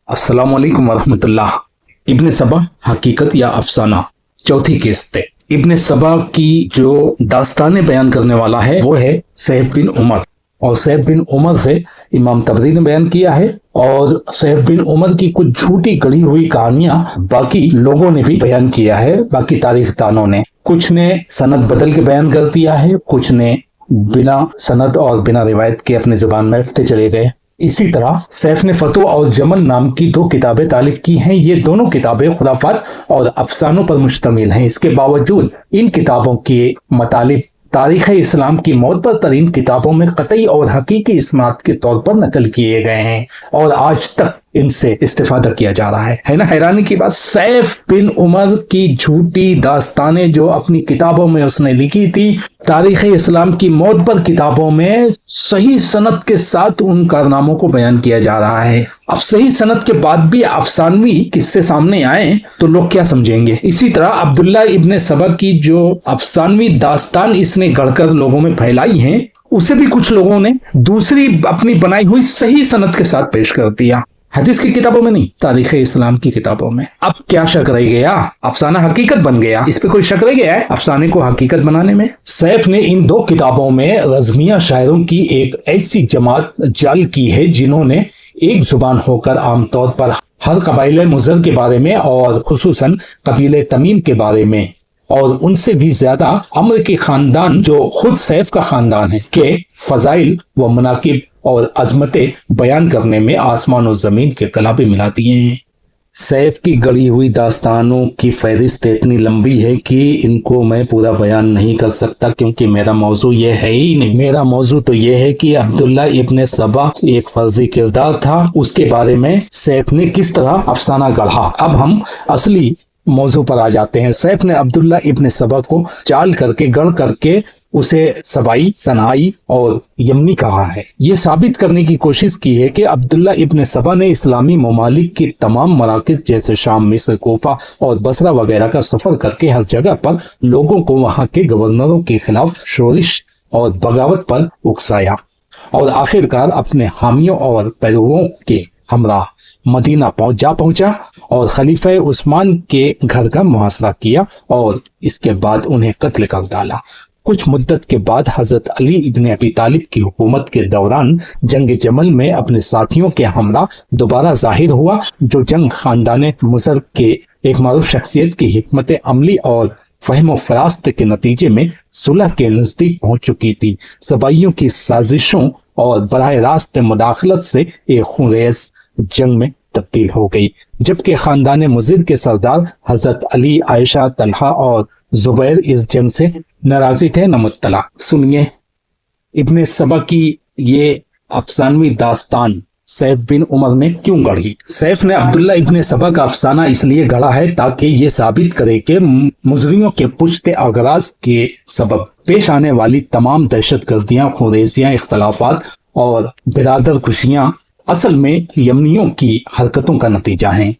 अस्सलाम वालेकुम वरहमतुल्लाह। इब्न सबा हकीकत या अफसाना, चौथी किस्त। इब्न सबा की जो दास्तानें बयान करने वाला है वो है सहब बिन उमर, और सहब बिन उमर से इमाम तबरी ने बयान किया है, और सहब बिन उमर की कुछ झूठी गढ़ी हुई कहानियां बाकी लोगों ने भी बयान किया है। बाकी तारीख दानों ने, कुछ ने सनद बदल के बयान कर दिया है, कुछ ने बिना सनद और बिना रिवायत के अपनी जुबान में रखते चले गए। इसी तरह सैफ ने फतवा और जमल नाम की दो किताबें तालिफ की हैं। ये दोनों किताबें खुराफात और अफसानों पर मुश्तमिल हैं। इसके बावजूद इन किताबों के मतलब तारीख इस्लाम की मोतबर तरीन किताबों में कतई और हकीकी इस्नाद के तौर पर नकल किए गए हैं, और आज तक इनसे इस्तेफादा किया जा रहा है ना हैरानी की बात। सैफ बिन उमर की झूठी दास्तानें जो अपनी किताबों में उसने लिखी थी, तारीख इस्लाम की मोतबर किताबों में सही सनद के साथ उन कारनामों को बयान किया जा रहा है। अब सही सनद के बाद भी अफसानवी किस्से सामने आए तो लोग क्या समझेंगे। इसी तरह अब्दुल्ला इब्न सबा की जो अफसानवी दास्तान इसने गढ़कर लोगों में फैलाई है, उसे भी कुछ लोगों ने दूसरी अपनी बनाई हुई सही सनद के साथ पेश कर दिया। हदीस की किताबों में नहीं, तारीख इस्लाम की किताबों में। अब क्या शक रह गया? अफसाना हकीकत बन गया। इस पे कोई शक रह गया है अफसाने को हकीकत बनाने में? सैफ ने इन दो किताबों में रज़मिया शायरों की एक ऐसी जमात जाल की है जिन्होंने एक जुबान होकर आमतौर पर हर कबाइल मुज़र के बारे में और खुसूसन कबीले तमीम के बारे में, और उनसे भी ज्यादा अमर के खानदान जो खुद सैफ का खानदान है, के फजाइल व मनाकिब और अजमतें बयान करने में आसमान और जमीन के कलाबे मिला दिए हैं। सैफ की गढ़ी हुई दास्तानों की फहरिस्त इतनी लंबी है कि इनको मैं पूरा बयान नहीं कर सकता, क्योंकि मेरा मौजू ये है ही नहीं। मेरा मौजू तो ये है कि अब्दुल्ला इब्न सबा एक फर्जी किरदार था, उसके बारे में सैफ ने किस तरह अफसाना गढ़ा। अब हम असली मौजू पर आ जाते हैं। सैफ ने अब्दुल्ला इब्न सबा को चाल करके गढ़ करके उसे सबाई, सनाई और यमनी कहा है। ये साबित करने की कोशिश की है कि अब्दुल्ला इब्न सबा ने इस्लामी ममालिक की तमाम मराकिज जैसे शाम, मिस्र, कोफा और बसरा वगैरह का सफर करके हर जगह पर लोगों को वहां के गवर्नरों के खिलाफ शोरिश और बगावत पर उकसाया, और आखिरकार अपने हामियों और पैरों के हमरा मदीना पहुंचा और खलीफा उस्मान के घर का मुहासरा किया, और इसके बाद उन्हें कत्ल कर डाला। कुछ मुद्दत के बाद हजरत अली इब्न अबी तालिब की हुकूमत के दौरान जंग जमल में अपने साथियों के हमरा दोबारा जाहिर हुआ, जो जंग खानदान मुज़र के एक मारूफ शख्सियत की हिकमत अमली और फहम फरास्त के नतीजे में सुलह के नजदीक पहुंच चुकी थी। सबाइयों की साजिशों और बराह रास्त मुदाखलत से एक खूनरेज जंग में तब्दील हो गई, जबकि खानदान मुज़र के सरदार हजरत अली, आयशा, तलहा और जुबैर इस जंग से नाराजी थे न मुत्तला। सुनिए इब्न सबा की ये अफसानवी दास्तान सैफ बिन उमर ने क्यों गढ़ी। सैफ ने अब्दुल्ला इब्न सबा का अफसाना इसलिए गढ़ा है ताकि ये साबित करे कि मुजरियों के पुश्ते अगराज के सबब पेश आने वाली तमाम दहशत गर्दियां, खुरेजियां, इख्तलाफात और बिरादर खुशियां असल में यमनियों की हरकतों का नतीजा हैं,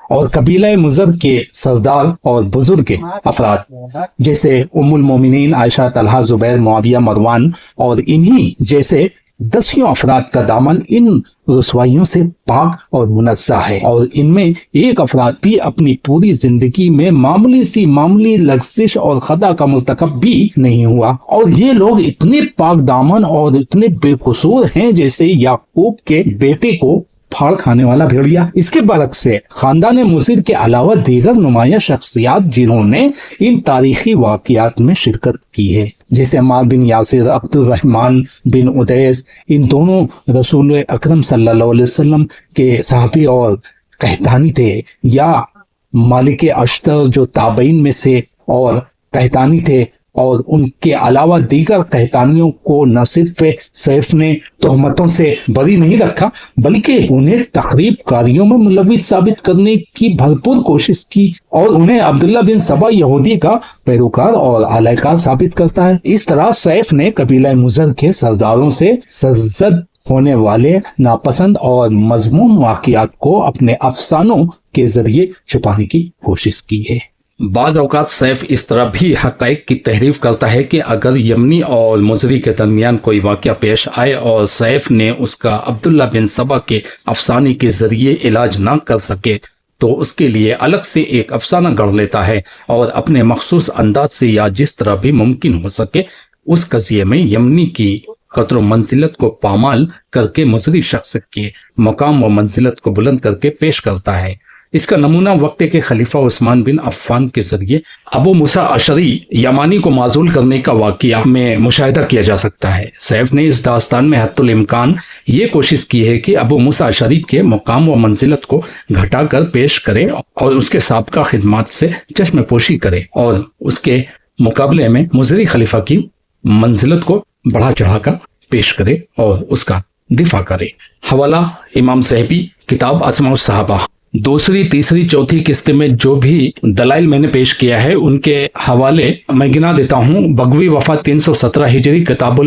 और कबीला मुज़र के सरदार और बुजुर्ग अफराद जैसे उम्मुल मोमिनीन आयशा, तलहा, जुबैर, मुआविया, मरवान और इन्हीं जैसे दसियों अफराद का दामन इन रुसवाइयों से पाक और मुनज़्ज़ह है, और इनमें एक अफराद भी अपनी पूरी जिंदगी में मामूली लग़ज़िश और खता का मुर्तकब भी नहीं हुआ, और ये लोग इतने पाक दामन और इतने बेकसूर हैं जैसे याकूब के बेटे को फाड़ खाने वाला भेड़िया। इसके बरक्स से खानदान मुज़र के अलावा दीगर नुमाया शख्सियात जिन्होंने इन तारीखी वाक़ियात में शिरकत की है, जैसे अम्मार बिन यासिर, अब्दुर्रहमान बिन उदैस, इन दोनों रसूल अकरम सल्लल्लाहु अलैहि वसल्लम के सहाबी और कहतानी थे, या मालिक अश्तर जो ताबईन में से और कहतानी थे, और उनके अलावा दीगर कहतानियों को न सिर्फ सैफ ने तोहमतों से बरी नहीं रखा, बल्कि उन्हें तकरीब कारियों में मुलविस साबित करने की भरपूर कोशिश की, और उन्हें अब्दुल्ला बिन सबा यहूदी का पैरोकार और आलाकार साबित करता है। इस तरह सैफ ने कबीला मुज़र के सरदारों से सरजद होने वाले नापसंद और मजमूम वाक़ियात को अपने अफसानों के जरिए छुपाने की कोशिश की है। بعض औकात सैफ इस तरह भी हक़ाइक़ की तहरीफ करता है कि अगर यमनी और मुजरी के दरमियान कोई वाक़या पेश आए और सैफ ने उसका अब्दुल्ला बिन सबा के अफसाने के ज़रिए इलाज ना कर सके तो उसके लिए अलग से एक अफसाना गढ़ लेता है और अपने मखसूस अंदाज से या जिस तरह भी मुमकिन हो सके उस कज़िये में यमनी की कदर मंजिलत को पामाल करके मुजरी शख्स के मकाम व मंजिलत को बुलंद करके पेश करता है। इसका नमूना वक्त के खलीफा उस्मान बिन अफ़्फ़ान के जरिए अबू मूसा अशरी यमानी को माजूल करने का वाक़या में मुशाहिदा किया जा सकता है। सैफ ने इस दास्तान में हत्तुल इम्कान ये कोशिश की है कि अबू मूसा अशरी के मकाम व मंजिलत को घटाकर पेश करे और उसके साबका खिदमात से चश्म पोशी करे और उसके मुकाबले में मुजरी खलीफा की मंजिलत को बढ़ा चढ़ाकर पेश करे और उसका दिफा करे। हवाला इमाम ज़हबी, किताब अस्मा उस सहाबा। दूसरी, तीसरी, चौथी किस्त में जो भी दलाइल मैंने पेश किया है उनके हवाले मैं गिना देता हूँ। बगवी वफात 317 हिजरी, किताब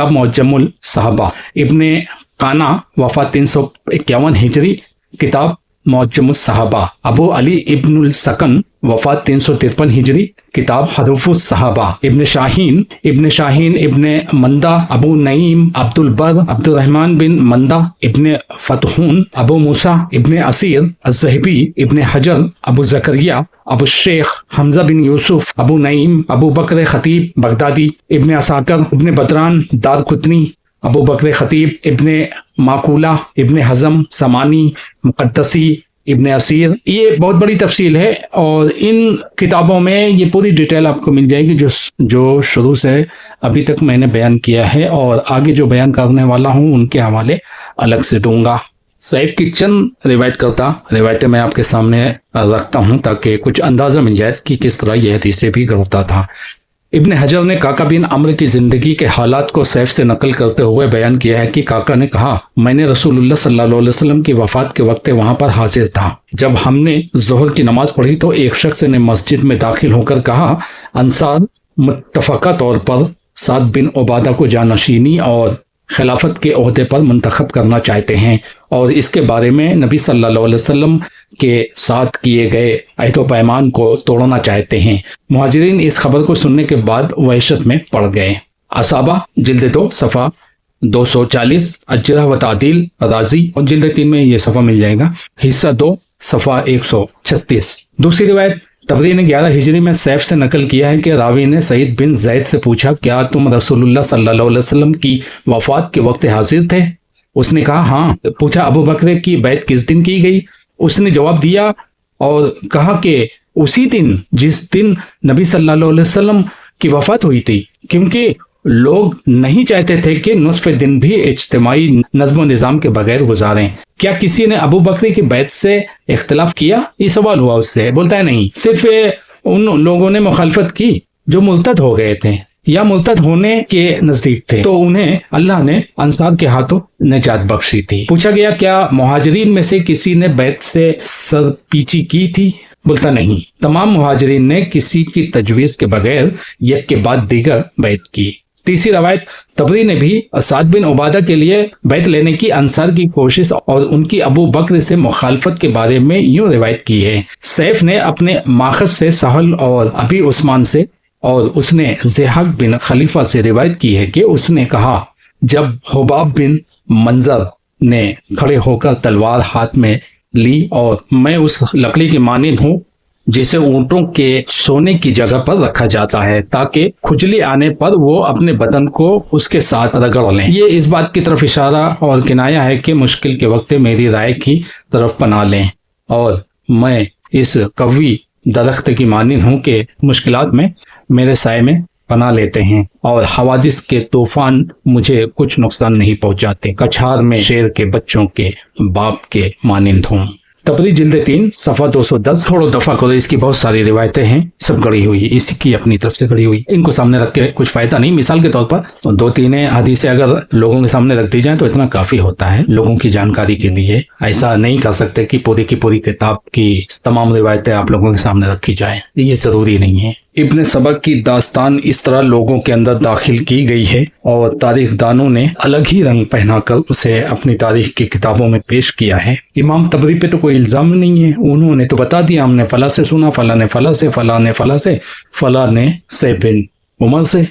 मुअज्जमुल सहाबा। इब्ने काना वफात 351 हिजरी, किताब मुअज्जमुस सहाबा। अबू अली इब्नुल सकन वफात 353 हिजरी, किताब हरूफुस सहाबा। इब्न शाहीन इब्न मंदा, अबू नईम, अब्दुल बर, अब्दुर्रहमान बिन मंदा, इब्न फतहून, अबू मूसा इब्न असीर, अज़्ज़हबी, इब्न हजर, अबू ज़करिया, अबू शेख, हमजा बिन यूसुफ, अबू नईम, अबू बकर खतीब बगदादी, इब्न असाकर, इब्न बदरान दारकुतनी, अबू बकर खतीब, इब्न माकूला, इब्न हज़म, समानी, मुक़द्दसी, इब्न असीर। ये बहुत बड़ी तफसील है और इन किताबों में ये पूरी डिटेल आपको मिल जाएगी जो शुरू से अभी तक मैंने बयान किया है और आगे जो बयान करने वाला हूँ उनके हवाले अलग से दूंगा। सैफ की चंद रिवायतें मैं आपके सामने रखता हूँ ताकि कुछ अंदाज़ा मिल जाए कि किस तरह यह हदीसें भी गढ़ता था। इब्न हजर ने काका बिन अम्र की ज़िंदगी के हालात को सैफ से नकल करते हुए बयान किया है कि काका ने कहा, मैंने रसूलुल्लाह सल्लल्लाहु अलैहि वसल्लम की वफ़ात के वक्त वहाँ पर हाजिर था। जब हमने ज़ोहर की नमाज पढ़ी तो एक शख्स ने मस्जिद में दाखिल होकर कहा, अंसार मुत्तफ़क़ा तौर पर साद बिन उबादा को जानशीनी और खिलाफत के ओहदे पर मुंतखब करना चाहते हैं और इसके बारे में नबी सल्लल्लाहु अलैहि वसल्लम के साथ किए गए अहद पैमान को तोड़ना चाहते हैं। मुहाजिरीन इस खबर को सुनने के बाद वहशत में पड़ गए। असाबा जिल्द 2 सफ़ा 240, अज्जरा व तादील राजी और जिल्द 3 में ये सफ़ा मिल जाएगा, हिस्सा 2 सफ़ा 136। दूसरी रिवायत तबरी ने 11 हिजरी में सैफ से नकल किया है कि रावी ने सईद बिन जैद से पूछा, क्या तुम रसूलुल्लाह सल्लल्लाहु अलैहि वसल्लम की वफात के वक्त हाजिर थे? उसने कहा हाँ। पूछा, अबू बकर की बैत किस दिन की गई? उसने जवाब दिया और कहा कि उसी दिन जिस दिन नबी सल्लल्लाहु अलैहि वसल्लम की वफात हुई थी, क्योंकि लोग नहीं चाहते थे कि नुस्फ़े दिन भी इज्तिमाई नज़्म निज़ाम के बगैर गुजारें। क्या किसी ने अबू बकर की बैत से इख्तिलाफ किया? ये सवाल हुआ उससे। बोलता है नहीं, सिर्फ उन लोगों ने मुखालफत की जो मुर्तद हो गए थे या मुर्तद होने के नजदीक थे, तो उन्हें अल्लाह ने अंसार के हाथों निजात बख्शी थी। पूछा गया, क्या मुहाजिरीन में से किसी ने बैत से सरपीची की थी? बोलता नहीं, तमाम मुहाजिरीन ने किसी की तजवीज़ के बगैर एक के बाद दीगर बैत की। तीसरी रवायत तबरी ने भी साद बिन उबादा के लिए बैत लेने की अंसार की कोशिश और उनकी अबू बकर से मुखालफत के बारे में यूं रिवायत की है। सैफ ने अपने माखज से सहल और अबी उस्मान से और उसने ज़िहाक बिन खलीफा से रिवायत की है कि उसने कहा, जब हुबाब बिन मंजर ने खड़े होकर तलवार हाथ में ली और मैं उस लकड़ी की मानिंद हूँ जिसे ऊंटों के सोने की जगह पर रखा जाता है ताकि खुजली आने पर वो अपने बदन को उसके साथ रगड़ लें। ये इस बात की तरफ इशारा और किनाया है कि मुश्किल के वक्त मेरी राय की तरफ पनाह लें और मैं इस कवी दरख्त की मानिंद हूँ कि मुश्किलात में मेरे साए में पनाह लेते हैं और हवादिस के तूफान मुझे कुछ नुकसान नहीं पहुँचाते। कछार में शेर के बच्चों के बाप के मानिंद हूँ। तबरी जिल्द 3 सफ़ा 210। छोड़ो दफा करो, इसकी बहुत सारी रिवायतें हैं, सब गढ़ी हुई, इसी की अपनी तरफ से गढ़ी हुई। इनको सामने रख के कुछ फायदा नहीं। मिसाल के तौर पर 2-3 हदीसें अगर लोगों के सामने रख दी जाए तो इतना काफी होता है लोगों की जानकारी के लिए। ऐसा नहीं कर सकते कि पूरी की पूरी किताब की तमाम रिवायतें आप लोगों के सामने रखी जाए, ये जरूरी नहीं है। ابن सबा की दास्तान इस तरह लोगों के अंदर दाखिल की गई है और तारीख दानों ने अलग ही रंग पहनाकर उसे अपनी तारीख की किताबों में पेश किया है। इमाम तबरी पे तो कोई इल्जाम नहीं है, उन्होंने तो बता दिया हमने फला से सुना, फला ने फला से, फला ने फला से, फला ने सैफ बिन उमर से,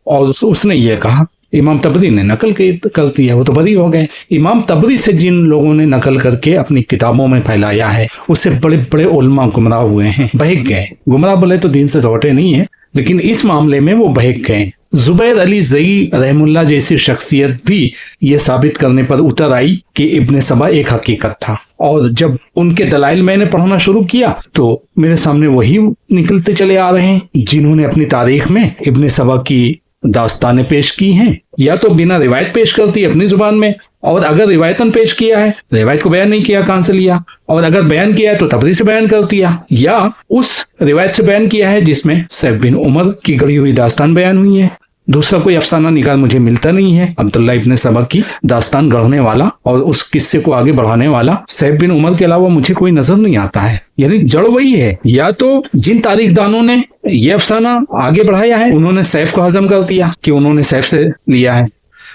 और उसने ये कहा। इमाम तबरी ने नकल कर दिया, वो तो बरी हो गए। इमाम तबरी से जिन लोगों ने नकल करके अपनी किताबों में फैलाया है उससे बड़े बड़े उलमा गुमराह हुए हैं, बहक गए। गुमराह बोले तो दीन से लौटे नहीं है, लेकिन इस मामले में वो बहक गए। जुबैर अली ज़ई रहमुल्लाह जैसी शख्सियत भी ये साबित करने पर उतर आई कि इब्न सबा एक हकीकत था, और जब उनके दलाइल मैंने पढ़ना शुरू किया तो मेरे सामने वही निकलते चले आ रहे हैं जिन्होंने अपनी तारीख में इब्न सबा की दास्तानें पेश की हैं, या तो बिना रिवायत पेश करती अपनी जुबान में, और अगर रिवायतन पेश किया है, रिवायत को बयान नहीं किया कहां से लिया, और अगर बयान किया है तो तबरी से बयान कर दिया, या उस रिवायत से बयान किया है जिसमें सैफ बिन उमर की गढ़ी हुई दास्तान बयान हुई है। दूसरा कोई अफसाना निगार मुझे मिलता नहीं है अब्दुल्ला इब्न सबा की दास्तान गढ़ने वाला और उस किस्से को आगे बढ़ाने वाला सैफ बिन उमर के अलावा मुझे कोई नजर नहीं आता है। यानी जड़ वही है, या तो जिन तारीखदानों ने ये अफसाना आगे बढ़ाया है उन्होंने सैफ को हजम कर दिया कि उन्होंने सैफ से लिया है,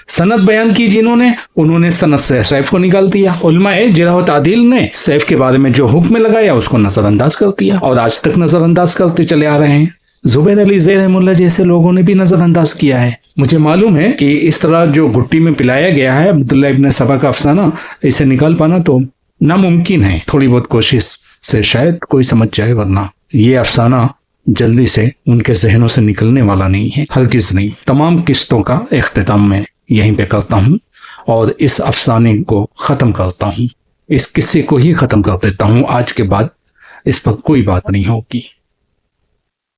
सनद बयान की जिन्होंने उन्होंने सनद से सैफ को निकाल दिया, उलमाए जिरह व तादील ने सैफ के बारे में जो हुक्म लगाया उसको नजरअंदाज कर दिया और आज तक नजरअंदाज करते चले आ रहे हैं। जुबैर अली ज़ई रहमुल्लाह जैसे लोगों ने भी नजरअंदाज किया है। मुझे मालूम है कि इस तरह जो गुट्टी में पिलाया गया है अब्दुल्ला इब्न सबा का अफसाना, इसे निकाल पाना तो नामुमकिन है। थोड़ी बहुत कोशिश से शायद कोई समझ जाए, वरना ये अफसाना जल्दी से उनके जहनों से निकलने वाला नहीं है, हरगिज़ नहीं। तमाम किस्तों का इख्तिताम मैं यहीं पे करता हूँ और इस अफसाने को ख़त्म करता हूँ, इस किस्से को ही ख़त्म कर देता हूँ। आज के बाद इस पर कोई बात नहीं होगी।